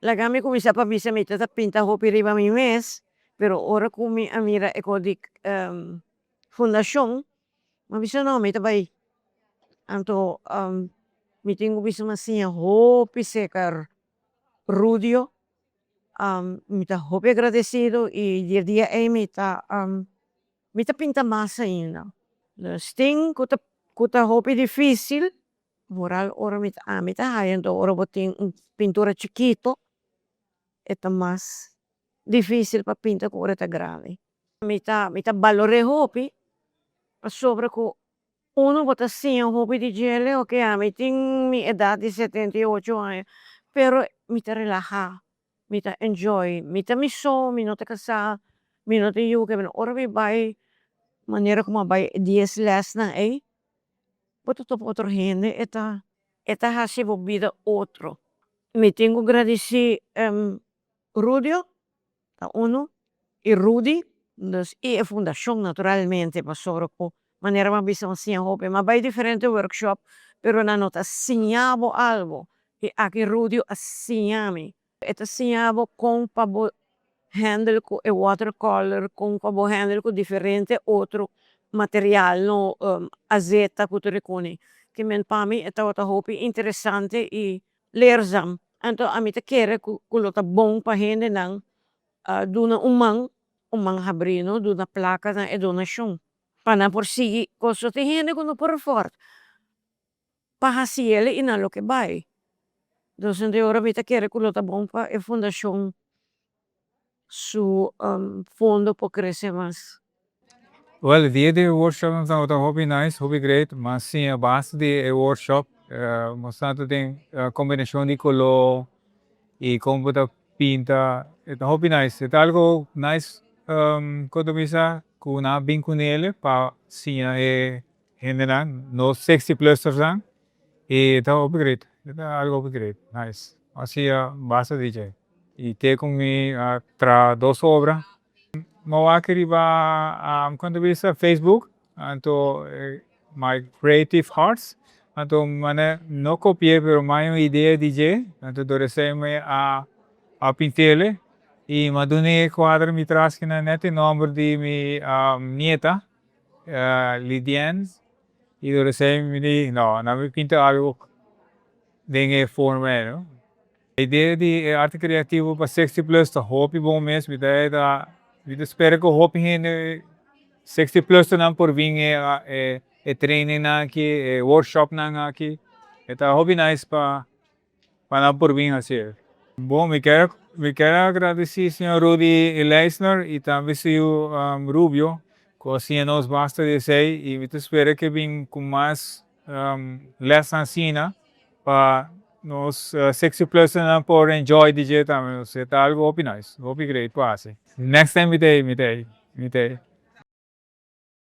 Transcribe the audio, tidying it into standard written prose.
Lagami kumisa pa bisa may tata pinta hopi riba mi mes, pero ora kumi amira ekodik Fundacion, mabisa no may tabay. Anto mitingu bisa masinya hopi sekar Rudio, mita hopi agradecido y dia mita pinta masa ainda. Sting kuta hopi difícil, moral ora mita hayan to ora boting pintura chiquito, eta mas difícil pa pinta ko ora ta grave. Mita valore hopi, pa sobra ko uno bota assim hopi di gele, ok, miting mi edad di 78 años, pero mita relaja, mita enjoy, mita miso, minota kasa, minota yuke, ora mi bai manera como bai 10 les na bota top otro gente, eta hasi vida otro. Mi tengo agradeci Rudio, ta uno, e Rudy, dus e a Fundacion naturalmente, pa sobra ko manera mabisa assim hopi, ma bai diferente workshop, pero na nota siñabo algo, e aki Rudio assignami. Eta siñabo con pabo handle ko e watercolor, con pabo handle ko diferente outro material, no azeta kuturikuni. Che men pami eta wata hopi interessante e leerzam. Anto amita kere kulota bom pa hende nang duna umang habrino, duna placa na e donation. Pana por sigi koso te hende kuno por fort. Pahasiele ina lo che bai. Dus de ora mita kere kulota bom pa e Fundacion su fondo po crescer mais. Well, the workshop was hobby nice, hobby great. Mas sim, a base de workshop, mostrando tem combinação de color e como da pinta. É hobby nice. É algo nice quando misa com na bem com ele para sim é general, no 60 plus sang. E tá hobby great. É algo hobby great, nice. Assim a base de e tem comigo tra duas obras. Mawakiri ba quando bisa Facebook anto my creative hearts anto mane no copié pero mayo idea DJ anto doreseme a pintele e madune quadro mi traskina nete number di mi nieta Lidian e doreseme mi no na mi pinta algo denge forma no. A ideia de arte criativo para 60 plus tá hopi bom mês me dá vi espero que o hopi hen 60 plus não por vir training na aqui workshop na aqui tá hobby nice para não por vir assim. Bom, me quero agradecer senhor Rudy Leisner e também senhor Rubio que assim nos basta de sei e me espero que vim com mais lessons assim para nos 60 plus na por enjoy DJ também, você tá algo hobby nice, hobby great, passe. Next time me day.